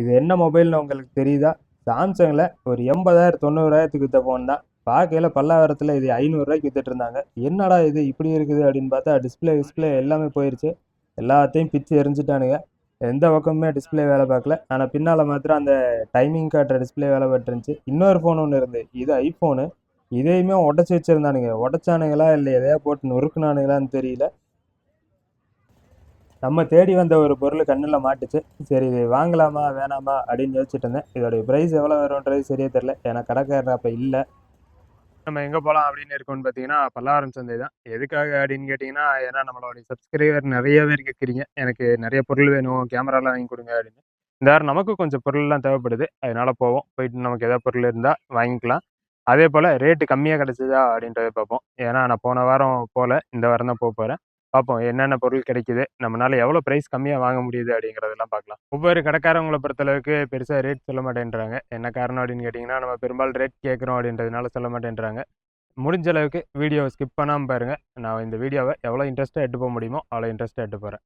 இது என்ன மொபைல்னு உங்களுக்கு தெரியுதா? சாம்சங்கில் ஒரு 80,000 90,000க்கு விற்ற ஃபோன் தான். பார்க்கையில பல்லாவரத்தில் இது 500 ரூபாய்க்கு வித்துட்டு இருந்தாங்க. என்னடா இது இப்படி இருக்குது அப்படின்னு பார்த்தா டிஸ்பிளே எல்லாமே போயிருச்சு. எல்லாத்தையும் பிச்சு எரிஞ்சிட்டானுங்க. எந்த பக்கமுமே டிஸ்பிளே வேலை பார்க்கல. ஆனால் பின்னால் மாத்திரம் அந்த டைமிங் காட்டுற டிஸ்பிளே வேலை பார்த்துருந்துச்சு. இன்னொரு ஃபோன் ஒன்று இருந்து, இது ஐஃபோனு. இதையுமே உடச்சி வச்சிருந்தானுங்க. உடச்சானுங்களா இல்லை எதையா போட்டு நொறுக்குனானுங்களான்னு தெரியல. நம்ம தேடி வந்த ஒரு பொருள் கண்ணில் மாட்டுச்சு. சரி இது வாங்கலாமா வேணாமா அப்படின்னு யோசிச்சுட்டு இருந்தேன். இதோடைய ப்ரைஸ் எவ்வளோ வரும்ன்றது சரியே தெரில. ஏன்னா கடைக்காரர் அப்போ இல்லை. நம்ம எங்கே போகலாம் அப்படின்னு இருக்கோம்னு பார்த்தீங்கன்னா பல்லாவரம் சந்தை தான். எதுக்காக அப்படின்னு கேட்டிங்கன்னா, ஏன்னா நம்மளுடைய சப்ஸ்கிரைபர் நிறைய பேர் கேட்குறீங்க, எனக்கு நிறைய பொருள் வேணும், கேமராலாம் வாங்கி கொடுங்க அப்படின்னு. இந்த வாரம் நமக்கும் கொஞ்சம் பொருள்லாம் தேவைப்படுது. அதனால போவோம். போயிட்டு நமக்கு எதாவது பொருள் இருந்தால் வாங்கிக்கலாம். அதே போல் ரேட்டு கம்மியாக கிடச்சிதா அப்படின்றத பார்ப்போம். ஏன்னா நான் போன வாரம் போகல, இந்த வாரம் தான் போக போகிறேன். பார்ப்போம் என்னென்ன பொருள் கிடைக்குது, நம்மளால எவ்வளோ ப்ரைஸ் கம்மியாக வாங்க முடியுது அப்படிங்கிறதெல்லாம் பார்க்கலாம். ஒவ்வொரு கடைக்காரவங்களை பொறுத்தளவுக்கு பெருசாக ரேட் சொல்ல மாட்டேன்றாங்க. என்ன காரணம் அப்படின்னு கேட்டிங்கன்னா, நம்ம பெரும்பாலும் ரேட் கேட்குறோம் அப்படின்றதுனால சொல்ல மாட்டேன்றாங்க. முடிஞ்ச அளவுக்கு வீடியோவை ஸ்கிப் பண்ணாமல் பாருங்கள். நான் இந்த வீடியோவை எவ்வளோ இன்ட்ரெஸ்ட்டாக எடுத்து போக முடியுமோ அவ்வளோ இன்ட்ரெஸ்ட்டாக எடுத்து போகிறேன்.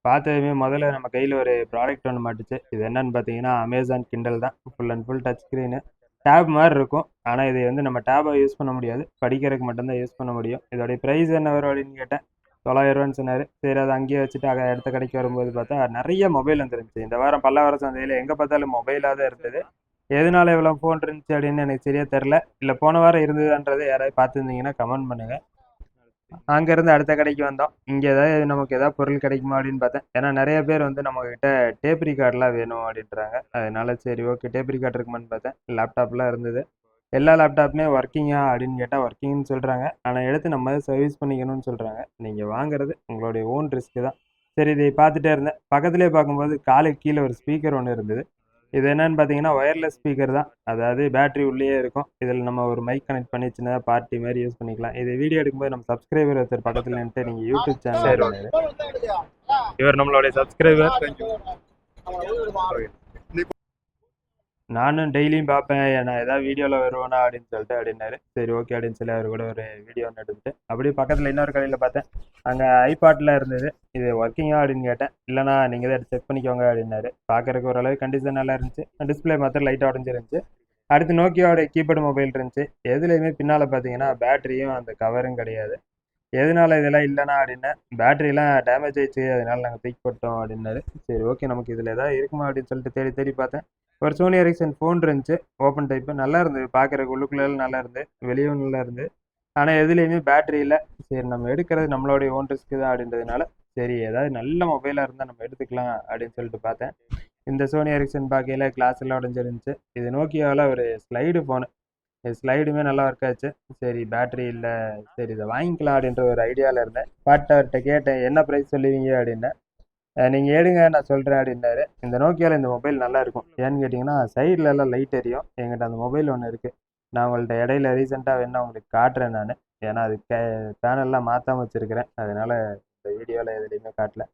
பார்த்ததுமே முதல்ல நம்ம கையில் ஒரு ப்ராடக்ட் ஒன்று மாட்டுச்சு. இது என்னன்னு பார்த்தீங்கன்னா அமேசான் கிண்டல் தான். Full and full touch screen, tab மாதிரி இருக்கும். ஆனால் இதை வந்து நம்ம டேபை யூஸ் பண்ண முடியாது, படிக்கிறதுக்கு மட்டும்தான் யூஸ் பண்ண முடியும். இதோடைய ப்ரைஸ் என்ன வரும் அப்படின்னு கேட்டேன். 900 சொன்னார். சரி அதை அங்கேயே வச்சுட்டு அடுத்த கடைக்கு வரும்போது பார்த்தா நிறைய மொபைல் வந்துருந்துச்சு. இந்த வாரம் பல்லாவரம் சந்தையில் எங்கே பார்த்தாலும் மொபைலாக தான் இருந்தது. எதனால இவ்வளோ ஃபோன் இருந்துச்சு அப்படின்னு எனக்கு சரியாக தெரில. இல்லை போன வாரம் இருந்ததுன்றதை யாராவது பார்த்துருந்தீங்கன்னா கமெண்ட் பண்ணுங்கள். அங்கேருந்து அடுத்த கடைக்கு வந்தோம். இங்கே ஏதாவது நமக்கு ஏதாவது பொருள் கிடைக்குமா அப்படின்னு பார்த்தேன். ஏன்னா நிறைய பேர் வந்து நம்மக்கிட்ட டேப் ரிகார்டெலாம் வேணும் அப்படின்றாங்க. அதனால சரி ஓகே டேப் ரிகார்டு இருக்குமான்னு பார்த்தேன். லேப்டாப்லாம் இருந்தது. எல்லா லேப்டாப்புமே ஒர்க்கிங்கா அப்படின்னு கேட்டால் ஒர்க்கிங்னு சொல்கிறாங்க. ஆனால் எடுத்து நம்ம சர்வீஸ் பண்ணிக்கணும்னு சொல்கிறாங்க. நீங்கள் வாங்குறது உங்களுடைய ஓன் ரிஸ்க்கு தான். சரி இதை பார்த்துட்டே இருந்தேன். பக்கத்துலேயே பார்க்கும்போது காலுக்கு கீழே ஒரு ஸ்பீக்கர் ஒன்று இருந்தது. இது என்னன்னு பார்த்தீங்கன்னா ஒயர்லெஸ் ஸ்பீக்கர் தான். அதாவது பேட்டரி உள்ளேயே இருக்கும். இதில் நம்ம ஒரு மைக் கனெக்ட் பண்ணி சின்னதாக பார்ட்டி மாதிரி யூஸ் பண்ணிக்கலாம். இது வீடியோ எடுக்கும்போது நம்ம சப்ஸ்கிரைபர் ஒருத்தர் பக்கத்தில் நின்றுட்டு நீங்கள் யூடியூப் சேனல் இவர் நம்மளுடைய சப்ஸ்கிரைபர். நானும் டெய்லியும் பார்ப்பேன், நான் ஏதாவது வீடியோவில் வருவேனா அப்படின்னு சொல்லிட்டு அப்படின்னாரு. சரி ஓகே அப்படின்னு சொல்லி அவர் கூட ஒரு வீடியோ ஒன்று எடுத்துட்டு அப்படியே பக்கத்தில் இன்னொரு கடையில் பார்த்தேன். அங்கே ஐபாட்டில் இருந்தது. இது ஒர்க்கிங்கா அப்படின்னு கேட்டேன். இல்லைனா நீங்கள் தான் எடுத்து செக் பண்ணிக்கோங்க அப்படின்னாரு. பார்க்குறதுக்கு ஓரளவு கண்டிஷன் நல்லா இருந்துச்சு. டிஸ்பிளே மாத்திரம் லைட்டாக உடஞ்சிருந்துச்சு. அடுத்து நோக்கியாவோட கீபேட் மொபைல் இருந்துச்சு. எதுலேயுமே பின்னால் பார்த்தீங்கன்னா பேட்டரியும் அந்த கவரும் கிடையாது. எதனால இதெல்லாம் இல்லைனா அப்படின்னா பேட்டரிலாம் டேமேஜ் ஆயிடுச்சு, அதனால நாங்கள் தூக்கி போட்டோம் அப்படின்னாரு. சரி ஓகே நமக்கு இதில் எதாவது இருக்குமா அப்படின்னு சொல்லிட்டு தேடி தேடி பார்த்தேன். ஒரு சோனி எரிக்சன் ஃபோன் இருந்துச்சு, ஓப்பன் டைப்பு. நல்லா இருந்தது பார்க்குறதுக்கு, உள்ளுக்குள்ளே நல்லா இருந்து, வெளியும் நல்லா இருந்து. ஆனால் எதுலேயுமே பேட்டரி இல்லை. சரி நம்ம எடுக்கிறது நம்மளுடைய ஓன் ரிஸ்க்கு தான் அப்படின்றதுனால சரி ஏதாவது நல்ல மொபைலாக இருந்தால் நம்ம எடுத்துக்கலாம் அப்படின்னு சொல்லிட்டு பார்த்தேன். இந்த சோனி எரிக்சன் பார்க்கையில் கிளாஸ் எல்லாம் உடஞ்சிருந்துச்சு. இது நோக்கியாவில் ஒரு ஸ்லைடு ஃபோனு. ஸ்லைடுமே நல்லா ஒர்க் ஆச்சு. சரி பேட்டரி இல்லை, சரி இதை வாங்கிக்கலாம் அப்படின்ற ஒரு ஐடியாவில் இருந்தேன். பாட்டவர்கிட்ட கேட்டேன் என்ன ப்ரைஸ் சொல்லுவீங்க அப்படின்னேன். நீங்கள் எடுங்க நான் சொல்கிறேன் அப்படின்னாரு. இந்த நோக்கியாவில் இந்த மொபைல் நல்லா இருக்கும். ஏன்னு கேட்டிங்கன்னா சைடில் எல்லாம் லைட் எரியும். என்கிட்ட அந்த மொபைல் ஒன்று இருக்குது. நான் உங்கள்கிட்ட இடையில ரீசெண்டாக வேணா உங்களுக்கு காட்டுறேன் நான். ஏன்னா அது பேனல்லாம் மாற்றாமல் வச்சுருக்கிறேன். அதனால் இந்த வீடியோவில் எதுலேயுமே காட்டல.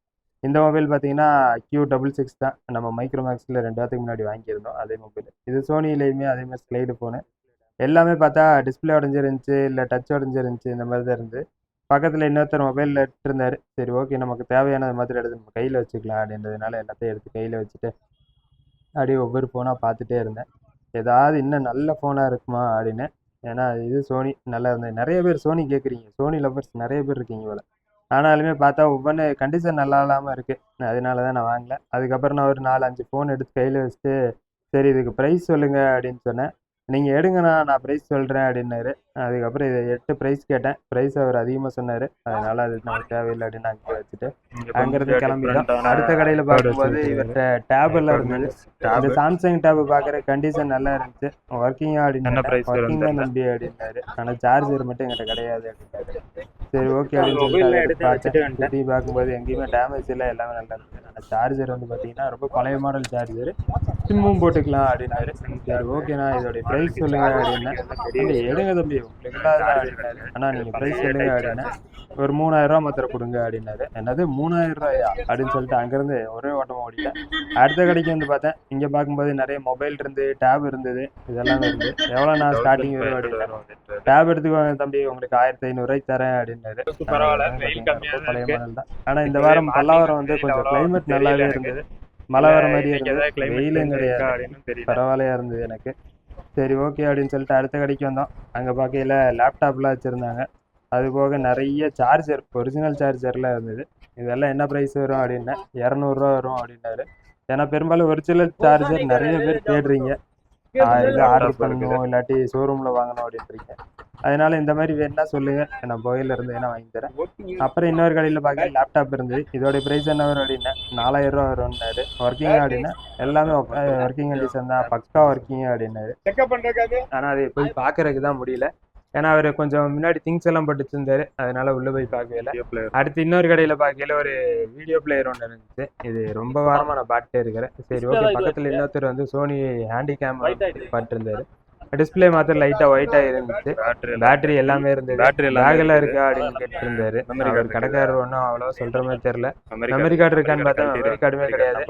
இந்த மொபைல் பார்த்தீங்கன்னா Q66 தான். நம்ம மைக்ரோமேக்ஸில் 2 வாரத்துக்கு முன்னாடி வாங்கியிருந்தோம் அதே மொபைல். இது சோனிலேயுமே அதேமாதிரி ஸ்லைடு ஃபோனு. எல்லாமே பார்த்தா டிஸ்பிளே உடஞ்சிருந்துச்சு, இல்லை டச் உடஞ்சிருந்துச்சு, இந்த மாதிரி தான் இருந்து. பக்கத்தில் இன்னொருத்தர் மொபைலில் எடுத்துருந்தாரு. சரி ஓகே நமக்கு தேவையானது மாதிரி எடுத்து நம்ம கையில் வச்சுக்கலாம் அப்படின்றதுனால எல்லாத்தையும் எடுத்து கையில் வச்சுட்டு அப்படியே ஒவ்வொரு ஃபோனாக பார்த்துட்டே இருந்தேன். ஏதாவது இன்னும் நல்ல ஃபோனாக இருக்குமா அப்படின்னு. ஏன்னா இது சோனி நல்லா இருந்தது. நிறைய பேர் சோனி கேட்குறீங்க, சோனி லவ்வர்ஸ் நிறைய பேர் இருக்கீங்க போல. ஆனாலுமே பார்த்தா ஒவ்வொன்று கண்டிஷன் நல்லா இல்லாமல் இருக்குது. அதனால தான் நான் வாங்கல. அதுக்கப்புறம் நான் ஒரு 4-5 ஃபோன் எடுத்து கையில் வச்சுட்டு சரி இதுக்கு ப்ரைஸ் சொல்லுங்கள் அப்படின்னு சொன்னேன். நீங்கள் எடுங்கண்ணா நான் ப்ரைஸ் சொல்கிறேன் அப்படின்னாரு. அதுக்கப்புறம் இதை 8 ப்ரைஸ் கேட்டேன். ப்ரைஸ் அவர் அதிகமாக சொன்னார். அதனால் அது நமக்கு தேவையில்லை அப்படின்னு அங்கே வச்சுட்டு அங்கேருந்து கிளம்பிட்டோம். அடுத்த கடையில் பார்க்கும்போது இவர்கிட்ட டேப் எல்லாம் இருந்தது. இந்த சாம்சங் டேப் பார்க்குற கண்டிஷன் நல்லா இருந்துச்சு. ஒர்க்கிங்கா அப்படின்னு ஒர்க்கிங் தான் நம்பி அப்படின்னாரு. ஆனால் சார்ஜர் மட்டும் எங்கிட்ட கிடையாது அப்படின்னாரு. சரி ஓகே அப்படின்னு சொல்லிட்டு சுற்றி பார்க்கும்போது எங்கேயுமே டேமேஜ் இல்லை, எல்லாமே நல்லா இருந்துச்சு. ஆனால் சார்ஜர் வந்து பார்த்தீங்கன்னா ரொம்ப பழைய மாடல் சார்ஜர். சிம்மும் போட்டுக்கலாம் அப்படின்னாரு. சரி ஓகேண்ணா இதோடைய ப்ரைஸ் சொல்லுங்க அப்படின்னா, தம்பி எடுங்க தம்பி உங்களுக்கு இல்லாததா அப்படின்னாரு. அண்ணா நீங்கள் ப்ரைஸ் சொல்லுங்க அப்படின்னா, ஒரு 3000 ரூபா மாத்திரம் கொடுங்க அப்படின்னாரு. என்னது 3000 ரூபாயா அப்படின்னு சொல்லிட்டு அங்கேருந்து ஒரே ஓட்டமாக ஓடிட்டேன். அடுத்த கடைக்கு வந்து பார்த்தேன். இங்கே பார்க்கும்போது நிறைய மொபைல் இருந்து, டேப் இருந்தது, இதெல்லாமே இருந்து. எவ்வளோ நான் ஸ்டார்டிங் வரும் அப்படின்னா, டேப் எடுத்துக்கோங்க தம்பி உங்களுக்கு 1500 ரூபாய்க்கு தரேன் அப்படின்னாரு. ரொம்ப பழைய மாடல் தான். ஆனால் இந்த வாரம் பல்லாவரம் வந்து கொஞ்சம் கிளைமேட் நல்லாவே இருந்தது. மழை வர மாதிரியே இருந்தது, வெயிலும் கிடையாது, பரவாயில்லையா இருந்தது எனக்கு. சரி ஓகே அப்படின்னு சொல்லிட்டு அடுத்த கடைக்கு வந்தோம். அங்கே பார்க்கையில் லேப்டாப்லாம் வச்சுருந்தாங்க. அது போக நிறைய சார்ஜர், ஒரிஜினல் சார்ஜர்லாம் இருந்தது. இதெல்லாம் என்ன ப்ரைஸ் வரும் அப்படின்னா 200 ரூபா வரும் அப்படின்னாரு. ஏன்னா பெரும்பாலும் ஒரிஜினல் சார்ஜர் நிறைய பேர் தேடுறீங்க, இது ஆர்டர் பண்ணணும் இல்லாட்டி ஷோரூமில் வாங்கணும் அப்படின்றீங்க. அதனால இந்த மாதிரி வேணா சொல்லுங்க, நான் போயில இருந்து வேணா வாங்கி தரேன். அப்புறம் இன்னொரு கடையில் பார்க்க லேப்டாப் இருந்தது. இதோட ப்ரைஸ் என்ன வரும் அப்படின்னா 4000 ரூபா வரும்னாரு. ஒர்க்கிங் அப்படின்னா எல்லாமே ஒர்க்கிங் கண்டிஷன் தான், பக்கா ஒர்க்கிங் அப்படின்னாரு. ஆனால் அதை போய் பார்க்கறதுக்கு தான் முடியல. ஏன்னா அவர் கொஞ்சம் முன்னாடி திங்ஸ் எல்லாம் போட்டு வச்சிருந்தாரு, அதனால உள்ள போய் பார்க்கல. அடுத்து இன்னொரு கடையில் பார்க்கல ஒரு வீடியோ பிளேயர் ஒன்று இருந்துச்சு. இது ரொம்ப வாரமாக நான் பார்த்துட்டே இருக்கிறேன். சரி ஓகே, பக்கத்தில் இன்னொருத்தர் வந்து சோனி ஹேண்டிகேம் பார்த்துருந்தாரு. டிஸ்பிளே மாத்திரம் லைட்டா ஒயிட்டா இருந்துச்சு, பேட்டரி எல்லாமே இருந்தது. பேக்கெல்லாம் இருக்கா அப்படின்னு கேட்டு இருந்தாரு. அவர் கடைக்காரர் ஒன்றும் அவ்வளோ சொல்ற மாதிரி தெரியல. மெமரி கார்டு இருக்கான்னு பார்த்தா மெமரி கார்டுமே கிடையாது,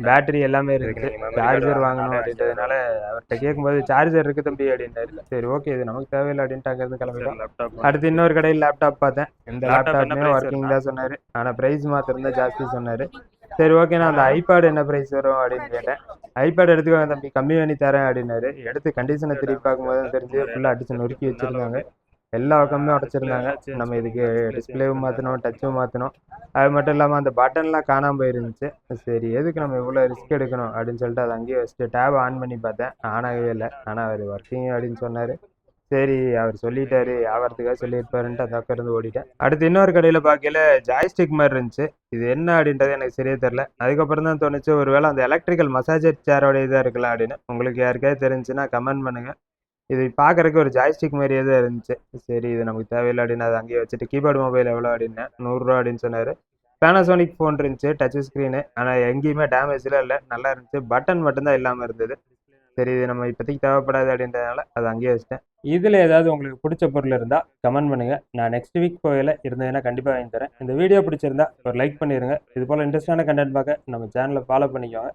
பேட்டரி எல்லாமே இருந்துச்சு. சார்ஜர் வாங்கணும் அப்படின்றதுனால அவர்கிட்ட கேட்கும்போது சார்ஜர் இருக்கு தம்பி அப்படின்னாரு. சரி ஓகே இது நமக்கு தேவையில்லை அப்படின்ட்டு அங்கிருந்து கிளம்பிட்டோம். அடுத்து இன்னொரு கடையில் லேப்டாப் பார்த்தேன். இந்த லேப்டாப்மே ஒர்க்கிங் தான் சொன்னாரு, ஆனா பிரைஸ் மாத்திரம் தான் ஜாஸ்தி சொன்னாரு. சரி ஓகே, நான் அந்த ஐபேட் என்ன ப்ரைஸ் வரும் அப்படின்னு கேட்டேன். ஐபேட் எடுத்துக்கோங்க தம்பி கம்மி பண்ணி தரேன் அப்படின்னாரு. எடுத்து கண்டிஷனை திருப்பி பார்க்கும்போது தெரிஞ்சு ஃபுல்லாக அடிச்சு நொறுக்கி வச்சிருந்தாங்க, எல்லா பக்கமே உடச்சிருந்தாங்க. நம்ம இதுக்கு டிஸ்பிளேவும் மாற்றணும், டச்சும் மாற்றணும். அது மட்டும் இல்லாமல் அந்த பட்டன்லாம் காணாமல் போயிருந்துச்சு. சரி எதுக்கு நம்ம இவ்வளோ ரிஸ்க் எடுக்கணும் அப்படின்னு சொல்லிட்டு அதை அங்கேயே வச்சுட்டு டேப் ஆன் பண்ணி பார்த்தேன், ஆனாகவே இல்லை. ஆனால் அவர் ஒர்க்கிங் அப்படின்னு சொன்னார். சரி அவர் சொல்லிட்டாரு, ஆகிறதுக்காக சொல்லியிருப்பாருன்ட்டு அந்த பக்கம் இருந்து ஓடிட்டேன். அடுத்து இன்னொரு கடையில் பார்க்கல ஜாய்ஸ்டிக் மாதிரி இருந்துச்சு. இது என்ன அப்படின்றது எனக்கு சரியா தெரில. அதுக்கப்புறம் தான் தோணுச்சு ஒருவேளை அந்த எலக்ட்ரிக்கல் மசாஜர் சேரோட இதாக இருக்கலாம் அப்படின்னு. உங்களுக்கு யாருக்காவது தெரிஞ்சுன்னா கமெண்ட் பண்ணுங்க. இது பார்க்கறதுக்கு ஒரு ஜாய்ஸ்டிக் மாதிரியே தான் இருந்துச்சு. சரி இது நமக்கு தேவையில்லை அப்படின்னு அதை அங்கேயே வச்சுட்டு கீபோர்டு மொபைல் எவ்வளோ அப்படின்னா 100 ரூபா அப்படின்னு சொன்னார். பேனாசோனிக் ஃபோன் இருந்துச்சு, டச் ஸ்க்ரீனு. ஆனால் எங்கேயுமே டேமேஜ்லாம் இல்லை, நல்லா இருந்துச்சு. பட்டன் மட்டும்தான் இல்லாமல் இருந்தது. சரி இது நம்ம இப்போதைக்கு தேவைப்படாது அப்படின்றதுனால அதை அங்கேயே வச்சிட்டேன். இதில் ஏதாவது உங்களுக்கு பிடிச்ச பொருள் இருந்தால் கமெண்ட் பண்ணுங்கள். நான் நெக்ஸ்ட் வீக் போகல இருந்ததுன்னா கண்டிப்பாக வாங்கி தரேன். இந்த வீடியோ பிடிச்சிருந்தா ஒரு லைக் பண்ணிடுங்க. இது போல் இன்ட்ரெஸ்டான கண்டென்ட் பார்க்க நம்ம சேனலை ஃபாலோ பண்ணிக்கோங்க.